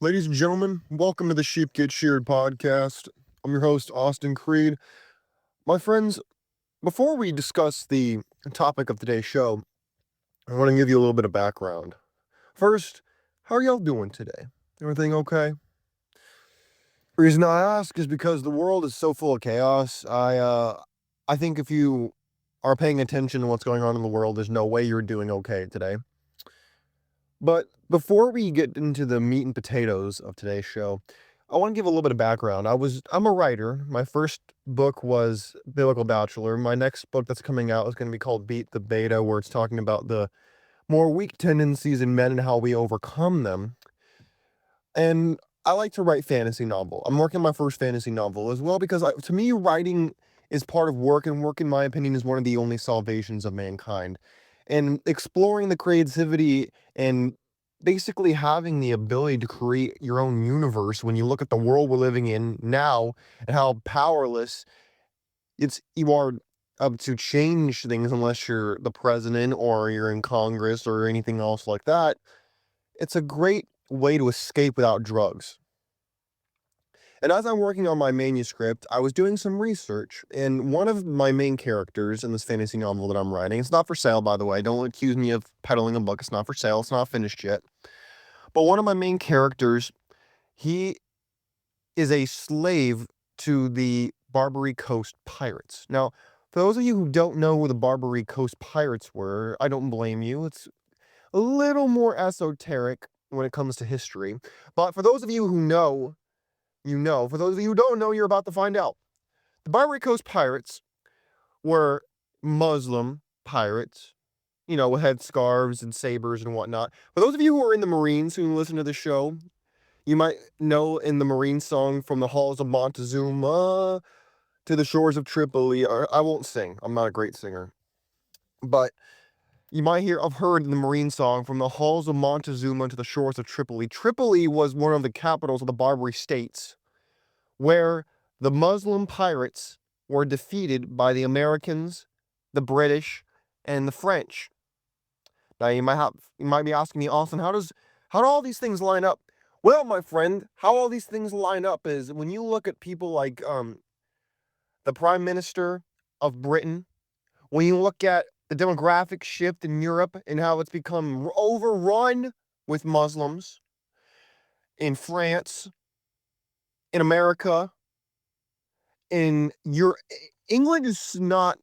Ladies and gentlemen, welcome to the Sheep Get Sheared Podcast. I'm your host, Austin Creed. My friends, before we discuss the topic of today's show, I want to give you a little bit of background. First, how are y'all doing today? Everything okay? The reason I ask is because the world is so full of chaos. I think if you are paying attention to what's going on in the world, there's no way you're doing okay today. But before we get into the meat and potatoes of today's show, I want to give a little bit of background. I'm a writer. My first book was Biblical Bachelor. My next book that's coming out is going to be called Beat the Beta, where it's talking about the more weak tendencies in men and how we overcome them. And I like to write fantasy novel. I'm working on my first fantasy novel as well because to me, writing is part of work, and work, in my opinion, is one of the only salvations of mankind. And exploring the creativity and basically having the ability to create your own universe when you look at the world we're living in now and how powerless you are to change things unless you're the president or you're in Congress or anything else like that. It's a great way to escape without drugs. And as I'm working on my manuscript, I was doing some research, and one of my main characters in this fantasy novel that I'm writing, it's not for sale, by the way. Don't accuse me of peddling a book. It's not for sale. It's not finished yet. But one of my main characters, he is a slave to the Barbary Coast pirates. Now, for those of you who don't know who the Barbary Coast pirates were, I don't blame you. It's a little more esoteric when it comes to history. But for those of you who know, you know. For those of you who don't know, you're about to find out. The Barbary Coast pirates were Muslim pirates, with headscarves and sabers and whatnot. For those of you who are in the Marines who listen to the show, you might know in the Marine song From the Halls of Montezuma to the Shores of Tripoli. I won't sing. I'm not a great singer. But you might have heard in the Marine song From the Halls of Montezuma to the Shores of Tripoli. Tripoli was one of the capitals of the Barbary states, where the Muslim pirates were defeated by the Americans, the British, and the French. Now you might be asking me, Austin, how do all these things line up? Well, my friend, how all these things line up is when you look at people like the Prime Minister of Britain, when you look at the demographic shift in Europe and how it's become overrun with Muslims, in France, in America, in Europe. England is not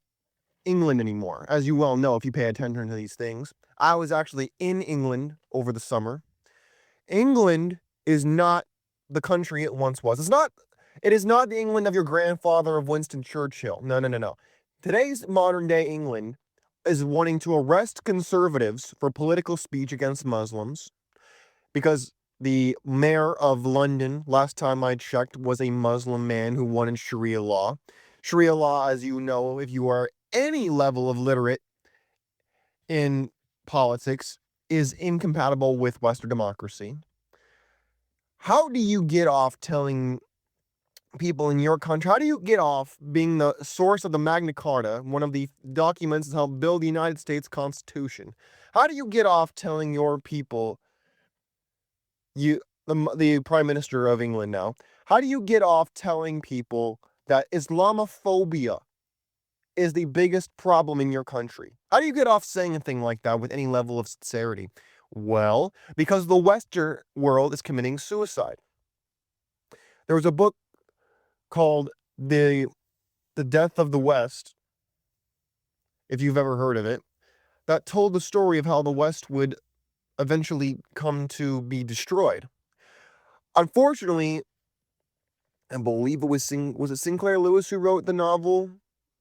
England anymore, as you well know if you pay attention to these things. I was actually in England over the summer. England is not the country it once was. It is not the England of your grandfather of Winston Churchill. No. Today's modern day England is wanting to arrest conservatives for political speech against Muslims because the mayor of London, last time I checked, was a Muslim man who wanted Sharia law. Sharia law, as you know, if you are any level of literate in politics, is incompatible with Western democracy. How do you get off telling people in your country, how do you get off being the source of the Magna Carta, one of the documents that helped build the United States Constitution? How do you get off telling your people, the Prime Minister of England now, how do you get off telling people that Islamophobia is the biggest problem in your country? How do you get off saying a thing like that with any level of sincerity? Well, because the Western world is committing suicide. There was a book called The Death of the West, if you've ever heard of it, that told the story of how the West would eventually come to be destroyed. Unfortunately, I believe it was it Sinclair Lewis who wrote the novel?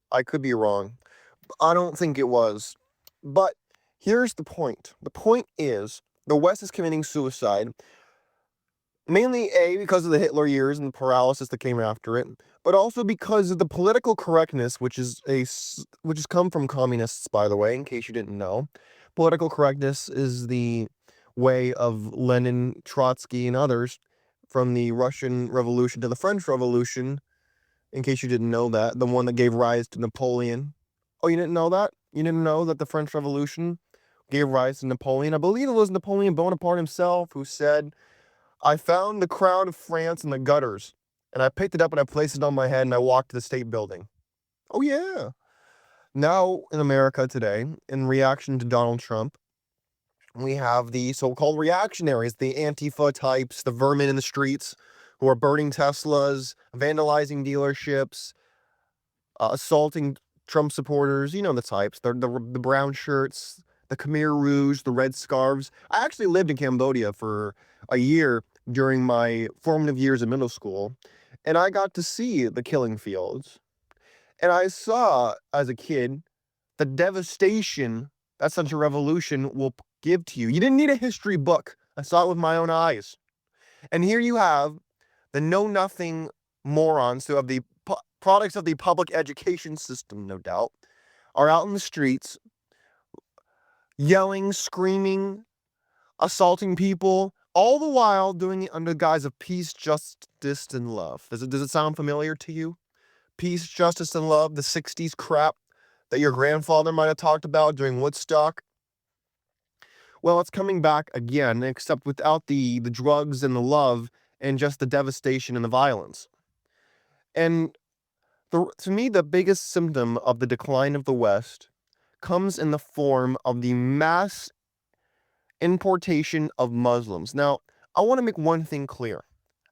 I could be wrong. I don't think it was. But here's the point. The point is, the West is committing suicide, mainly because of the Hitler years and the paralysis that came after it, but also because of the political correctness, which has come from communists, by the way, in case you didn't know. Political correctness is the way of Lenin, Trotsky, and others from the Russian Revolution to the French Revolution, in case you didn't know that, the one that gave rise to Napoleon. Oh, you didn't know that? You didn't know that the French Revolution gave rise to Napoleon? I believe it was Napoleon Bonaparte himself who said, I found the crown of France in the gutters, and I picked it up and I placed it on my head and I walked to the state building. Oh yeah. Now in America today, in reaction to Donald Trump, we have the so-called reactionaries, the Antifa types, the vermin in the streets who are burning Teslas, vandalizing dealerships, assaulting Trump supporters. You know the types. The brown shirts, the Khmer Rouge, the red scarves. I actually lived in Cambodia for a year during my formative years in middle school, and I got to see the killing fields. And I saw, as a kid, the devastation that such a revolution will give to you. You didn't need a history book. I saw it with my own eyes. And here you have the know-nothing morons who have the products of the public education system, no doubt, are out in the streets yelling, screaming, assaulting people, all the while doing it under the guise of peace, justice, and love. Does it sound familiar to you? Peace, justice, and love, the 60s crap that your grandfather might have talked about during Woodstock. Well, it's coming back again, except without the drugs and the love and just the devastation and the violence. And to me, the biggest symptom of the decline of the West comes in the form of the mass importation of Muslims. Now, I want to make one thing clear.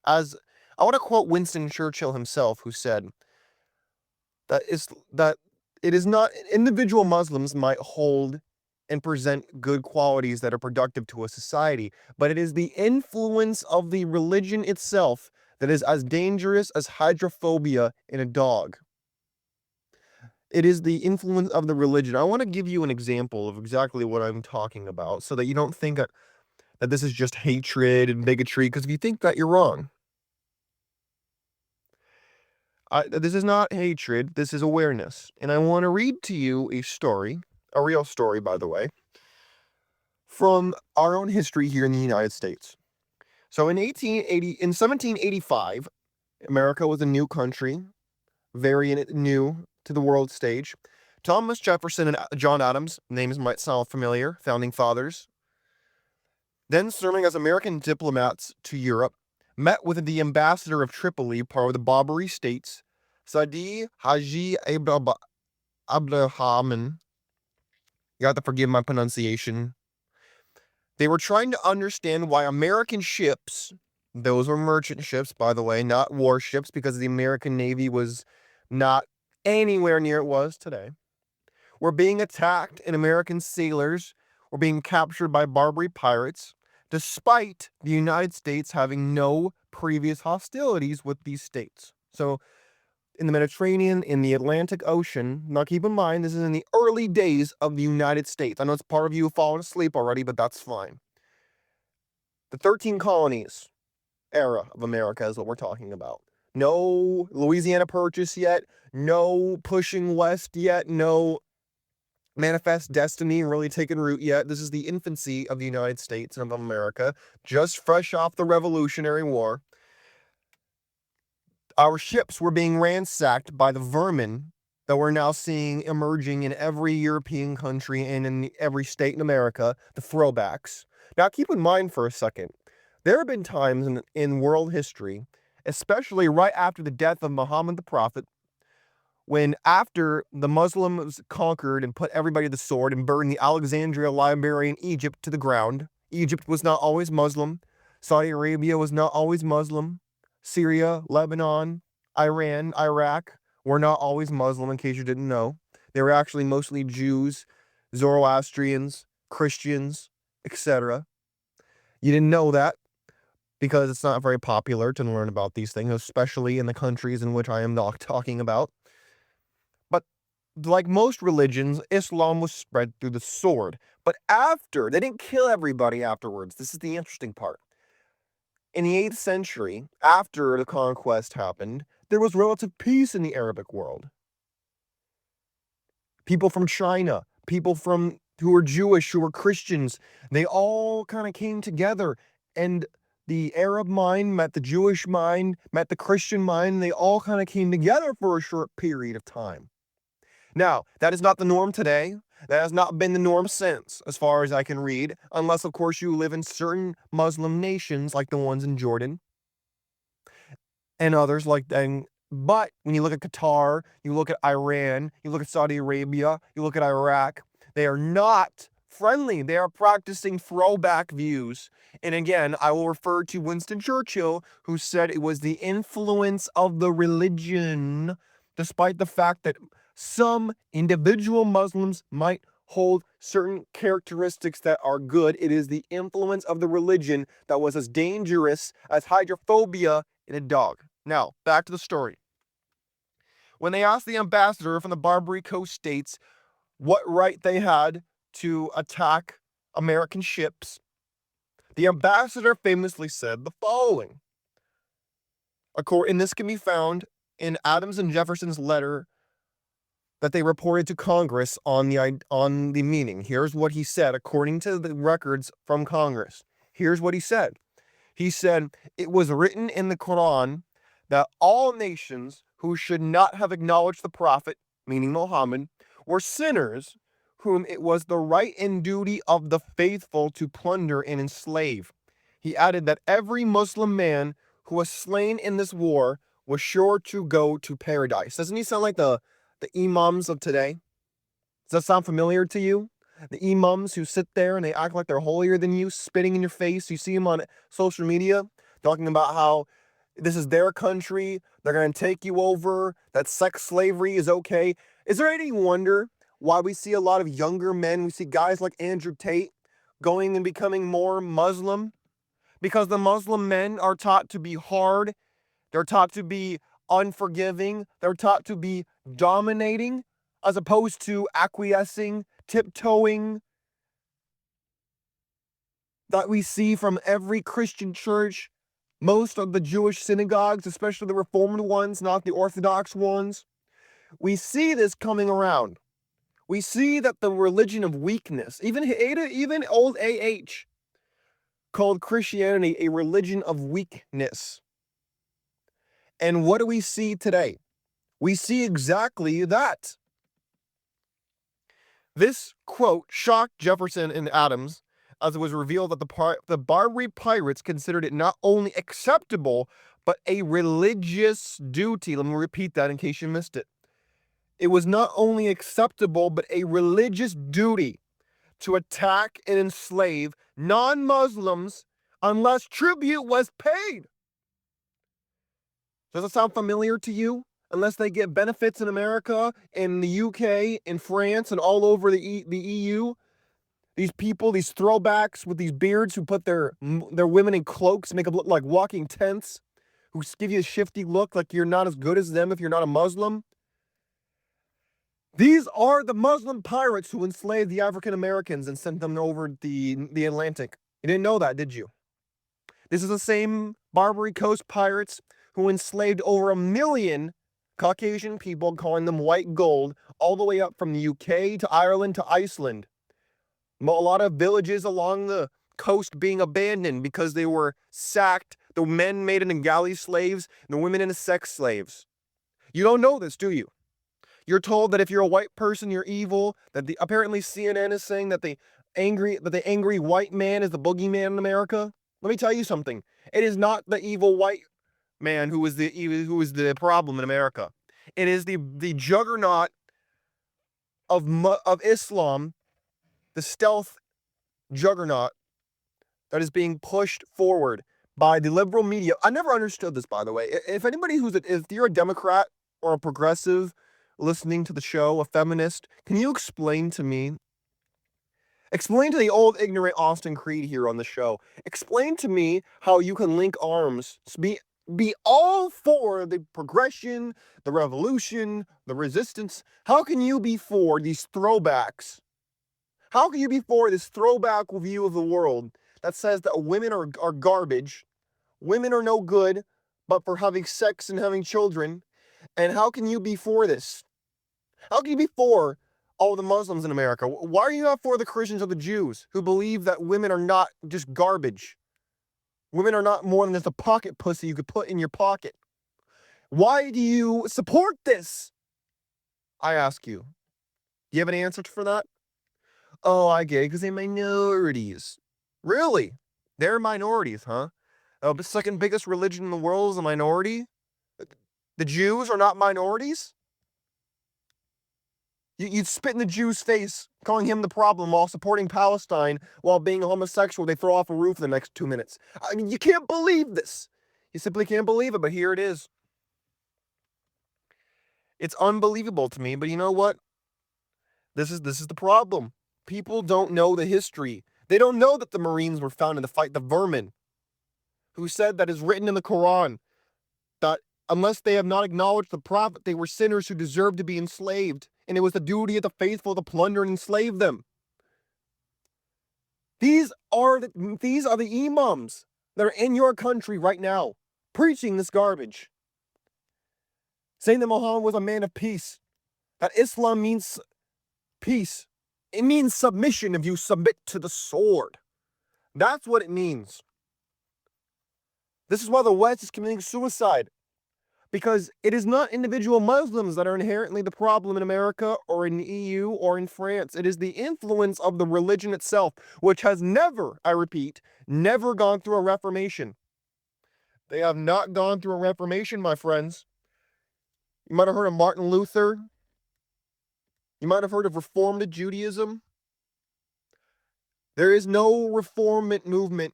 As I want to quote Winston Churchill himself, who said that it is not individual Muslims might hold and present good qualities that are productive to a society, but it is the influence of the religion itself that is as dangerous as hydrophobia in a dog. It is the influence of the religion. I want to give you an example of exactly what I'm talking about so that you don't think that this is just hatred and bigotry, because if you think that, you're wrong. This is not hatred, this is awareness. And I want to read to you a story, a real story, by the way, from our own history here in the United States. So in 1785, America was a new country, very new to the world stage. Thomas Jefferson and John Adams, names might sound familiar, founding fathers, then serving as American diplomats to Europe, met with the ambassador of Tripoli, part of the Barbary states, Sadi Haji Abdurrahman. You have to forgive my pronunciation. They were trying to understand why American ships, those were merchant ships, by the way, not warships, because the American Navy was not anywhere near it was today, were being attacked, and American sailors were being captured by Barbary pirates, despite the United States having no previous hostilities with these states. So in the Mediterranean, in the Atlantic Ocean, now keep in mind, this is in the early days of the United States. I know it's part of you who fallen asleep already, but that's fine. The 13 colonies era of America is what we're talking about. No Louisiana Purchase yet, no pushing west yet, no manifest destiny really taken root yet. This is the infancy of the United States and of America, just fresh off the Revolutionary War. Our ships were being ransacked by the vermin that we're now seeing emerging in every European country and in every state in America, the throwbacks. Now keep in mind for a second, there have been times in world history, especially right after the death of Muhammad the Prophet, when after the Muslims conquered and put everybody to the sword and burned the Alexandria Library in Egypt to the ground. Egypt was not always Muslim. Saudi Arabia was not always Muslim. Syria, Lebanon, Iran, Iraq were not always Muslim, in case you didn't know. They were actually mostly Jews, Zoroastrians, Christians, etc. You didn't know that because it's not very popular to learn about these things, especially in the countries in which I am not talking about. Like most religions, Islam was spread through the sword. But they didn't kill everybody afterwards. This is the interesting part. In the 8th century, after the conquest happened, there was relative peace in the Arabic world. People from China, people who were Jewish, who were Christians, they all kind of came together, and the Arab mind met the Jewish mind, met the Christian mind, and they all kind of came together for a short period of time. Now, that is not the norm today. That has not been the norm since, as far as I can read, unless, of course, you live in certain Muslim nations like the ones in Jordan and others like that. But when you look at Qatar, you look at Iran, you look at Saudi Arabia, you look at Iraq, they are not friendly. They are practicing throwback views. And again, I will refer to Winston Churchill, who said it was the influence of the religion, despite the fact that some individual Muslims might hold certain characteristics that are good. It is the influence of the religion that was as dangerous as hydrophobia in a dog. Now, back to the story. When they asked the ambassador from the Barbary Coast states what right they had to attack American ships, the ambassador famously said the following. And this can be found in Adams and Jefferson's letter that they reported to Congress on the meaning. Here's what he said, according to the records from Congress. Here's what he said. He said, "It was written in the Quran that all nations who should not have acknowledged the prophet," meaning Muhammad, "were sinners whom it was the right and duty of the faithful to plunder and enslave." He added that every Muslim man who was slain in this war was sure to go to paradise. Doesn't he sound like the imams of today? Does that sound familiar to you? The imams who sit there and they act like they're holier than you, spitting in your face. You see them on social media talking about how this is their country, they're going to take you over, that sex slavery is okay. Is there any wonder why we see a lot of younger men, we see guys like Andrew Tate going and becoming more Muslim? Because the Muslim men are taught to be hard, they're taught to be unforgiving, they're taught to be dominating, as opposed to acquiescing, tiptoeing, that we see from every Christian church, most of the Jewish synagogues, especially the Reformed ones, not the Orthodox ones. We see this coming around. We see that the religion of weakness, even old AH called Christianity a religion of weakness. And what do we see today? We see exactly that. This quote shocked Jefferson and Adams, as it was revealed that the Barbary pirates considered it not only acceptable, but a religious duty. Let me repeat that in case you missed it. It was not only acceptable, but a religious duty to attack and enslave non-Muslims unless tribute was paid. Does it sound familiar to you? Unless they get benefits in America, in the UK, in France, and all over the EU. These people, these throwbacks with these beards who put their women in cloaks, make them look like walking tents, who give you a shifty look like you're not as good as them if you're not a Muslim. These are the Muslim pirates who enslaved the African Americans and sent them over the Atlantic. You didn't know that, did you? This is the same Barbary Coast pirates who enslaved over 1 million Caucasian people, calling them white gold, all the way up from the UK to Ireland to Iceland. A lot of villages along the coast being abandoned because they were sacked, the men made into galley slaves, and the women into sex slaves. You don't know this, do you? You're told that if you're a white person, you're evil, that apparently CNN is saying that the angry white man is the boogeyman in America. Let me tell you something. It is not the evil white man who is the problem in America. It is the juggernaut of Islam, the stealth juggernaut that is being pushed forward by the liberal media. I never understood this, by the way. If you're a Democrat or a progressive listening to the show, a feminist, can you explain to the old ignorant Austin Creed here on the show, explain to me how you can link arms, be all for the progression, the revolution, the resistance. How can you be for these throwbacks? How can you be for this throwback view of the world that says that women are garbage, women are no good, but for having sex and having children? And how can you be for this? How can you be for all the Muslims in America? Why are you not for the Christians or the Jews who believe that women are not just garbage? Women are not more than just a pocket pussy you could put in your pocket. Why do you support this? I ask you. Do you have an answer for that? Oh, I get it, because they're minorities. Really? They're minorities, huh? Oh, the second biggest religion in the world is a minority? The Jews are not minorities? You'd spit in the Jew's face, calling him the problem while supporting Palestine while being homosexual. They throw off a roof in the next 2 minutes. I mean, you can't believe this. You simply can't believe it, but here it is. It's unbelievable to me, but you know what? This is the problem. People don't know the history. They don't know that the Marines were founded to fight the vermin, who said that is written in the Quran, that unless they have not acknowledged the prophet, they were sinners who deserved to be enslaved, and it was the duty of the faithful to plunder and enslave them. These are the imams that are in your country right now, preaching this garbage, saying that Muhammad was a man of peace, that Islam means peace. It means submission if you submit to the sword. That's what it means. This is why the West is committing suicide. Because it is not individual Muslims that are inherently the problem in America or in the EU or in France. It is the influence of the religion itself, which has never, I repeat, never gone through a reformation. They have not gone through a reformation, my friends. You might have heard of Martin Luther. You might have heard of Reformed Judaism. There is no reformant movement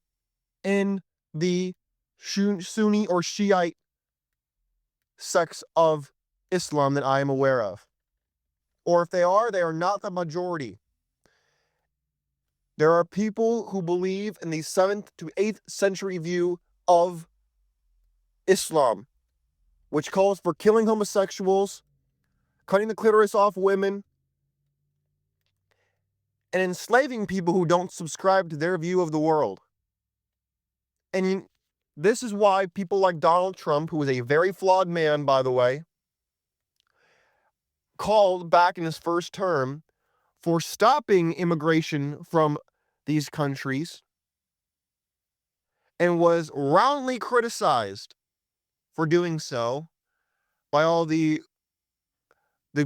in the Sunni or Shiite sects of Islam that I am aware of. Or if they are not the majority. There are people who believe in the 7th to 8th century view of Islam, which calls for killing homosexuals, cutting the clitoris off women, and enslaving people who don't subscribe to their view of the world. And this is why people like Donald Trump, who is a very flawed man, by the way, called back in his first term for stopping immigration from these countries and was roundly criticized for doing so by all the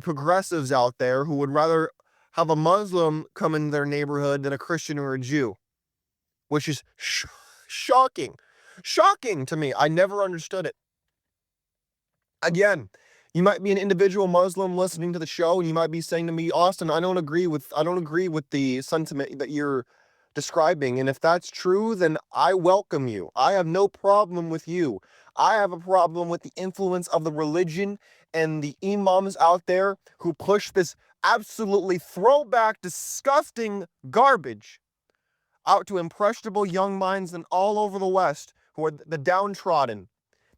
progressives out there who would rather have a Muslim come in their neighborhood than a Christian or a Jew, which is shocking. Shocking to me. I never understood it. Again, you might be an individual Muslim listening to the show, and you might be saying to me, Austin, I don't agree with the sentiment that you're describing. And if that's true, then I welcome you. I have no problem with you. I have a problem with the influence of the religion and the imams out there who push this absolutely throwback, disgusting garbage out to impressionable young minds and all over the West who are the downtrodden,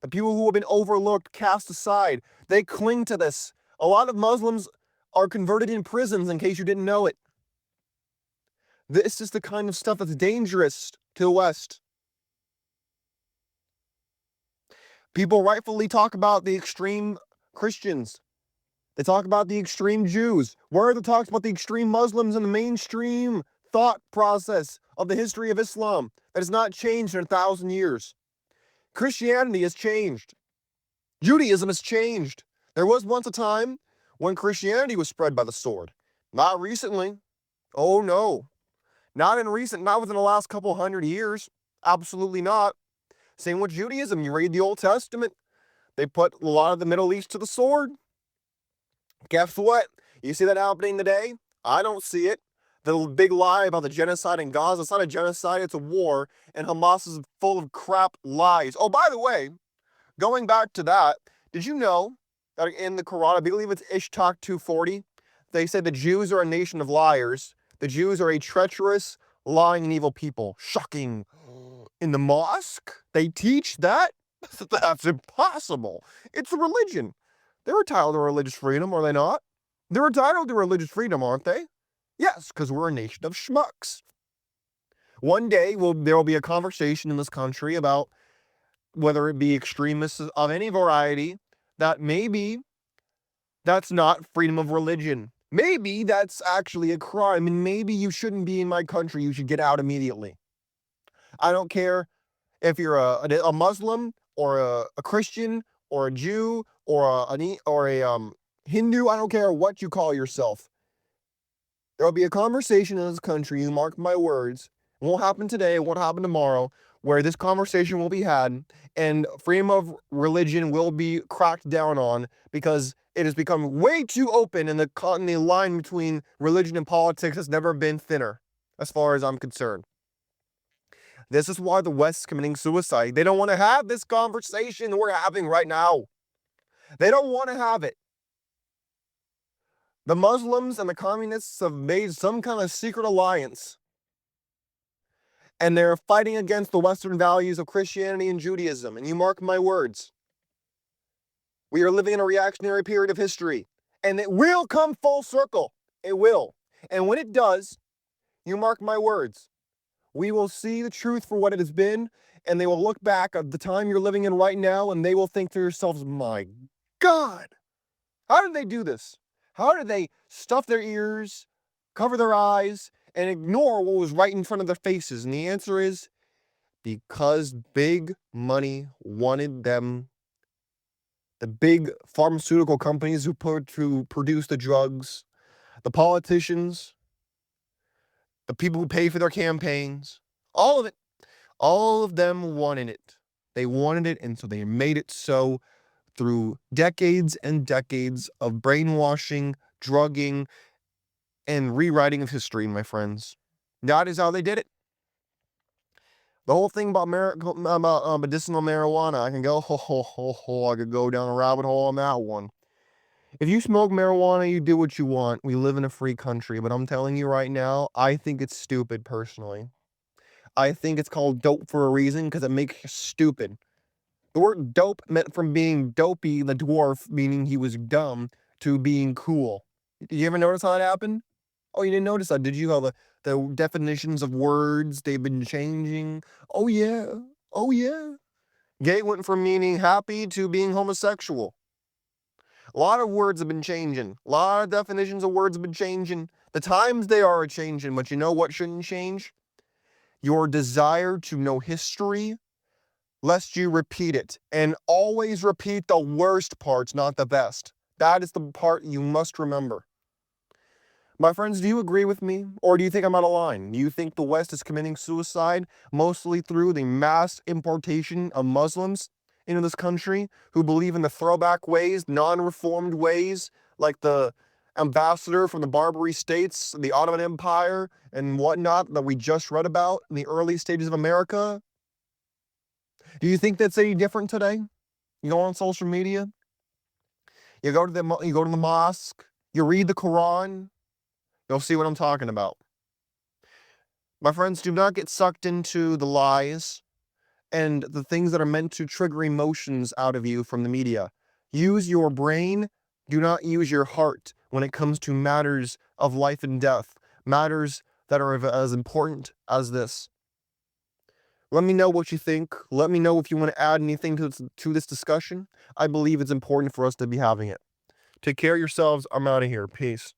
the people who have been overlooked, cast aside. They cling to this. A lot of Muslims are converted in prisons, in case you didn't know it. This is the kind of stuff that's dangerous to the West. People rightfully talk about the extreme Christians. They talk about the extreme Jews. Where are the talks about the extreme Muslims in the mainstream thought process of the history of Islam that has not changed in 1,000 years? Christianity has changed. Judaism has changed. There was once a time when Christianity was spread by the sword. Not recently. Oh no. Not within the last couple hundred years. Absolutely not. Same with Judaism. You read the Old Testament. They put a lot of the Middle East to the sword. Guess what? You see that happening today? I don't see it. The big lie about the genocide in Gaza, it's not a genocide, it's a war, and Hamas is full of crap lies. Oh, by the way, going back to that, did you know that in the Quran, I believe it's Ishtak 240, they say the Jews are a nation of liars. The Jews are a treacherous, lying, and evil people. Shocking. In the mosque, they teach that? That's impossible. It's a religion. They're entitled to religious freedom, are they not? They're entitled to religious freedom, aren't they? Yes, because we're a nation of schmucks. One day, there will be a conversation in this country about whether it be extremists of any variety, that maybe that's not freedom of religion. Maybe that's actually a crime, and maybe you shouldn't be in my country. You should get out immediately. I don't care if you're a Muslim or a Christian or a Jew or a Hindu. I don't care what you call yourself. There will be a conversation in this country, you mark my words. It won't happen today, it won't happen tomorrow, where this conversation will be had and freedom of religion will be cracked down on because it has become way too open, and the line between religion and politics has never been thinner, as far as I'm concerned. This is why the West is committing suicide. They don't want to have this conversation that we're having right now. They don't want to have it. The Muslims and the communists have made some kind of secret alliance, and they're fighting against the Western values of Christianity and Judaism. And you mark my words, we are living in a reactionary period of history, and it will come full circle. It will. And when it does, you mark my words, we will see the truth for what it has been, and they will look back at the time you're living in right now, and they will think to themselves, my God, how did they do this? How did they stuff their ears, cover their eyes, and ignore what was right in front of their faces? And the answer is because big money wanted them. The big pharmaceutical companies who produce the drugs, the politicians, the people who pay for their campaigns, all of it, all of them wanted it. They wanted it, and so they made it so through decades and decades of brainwashing, drugging, and rewriting of history, my friends. That is how they did it. The whole thing about medicinal marijuana, I could go down a rabbit hole on that one. If you smoke marijuana, you do what you want. We live in a free country, but I'm telling you right now, I think it's stupid personally. I think it's called dope for a reason because it makes you stupid. The word dope meant from being dopey, the dwarf, meaning he was dumb, to being cool. Did you ever notice how that happened? Oh, you didn't notice that, did you? How the definitions of words, they've been changing. Oh, yeah. Oh, yeah. Gay went from meaning happy to being homosexual. A lot of words have been changing. A lot of definitions of words have been changing. The times they are changing, but you know what shouldn't change? Your desire to know history, lest you repeat it. And always repeat the worst parts, not the best. That is the part you must remember. My friends, do you agree with me? Or do you think I'm out of line? Do you think the West is committing suicide mostly through the mass importation of Muslims into this country who believe in the throwback ways, non-reformed ways, like the ambassador from the Barbary States, the Ottoman Empire, and whatnot that we just read about in the early stages of America? Do you think that's any different today? You go on social media, you go to the mosque, you read the Quran, you'll see what I'm talking about. My friends, do not get sucked into the lies and the things that are meant to trigger emotions out of you from the media. Use your brain. Do not use your heart when it comes to matters of life and death, matters that are as important as this. Let me know what you think. Let me know if you want to add anything to this discussion. I believe it's important for us to be having it. Take care of yourselves. I'm out of here. Peace.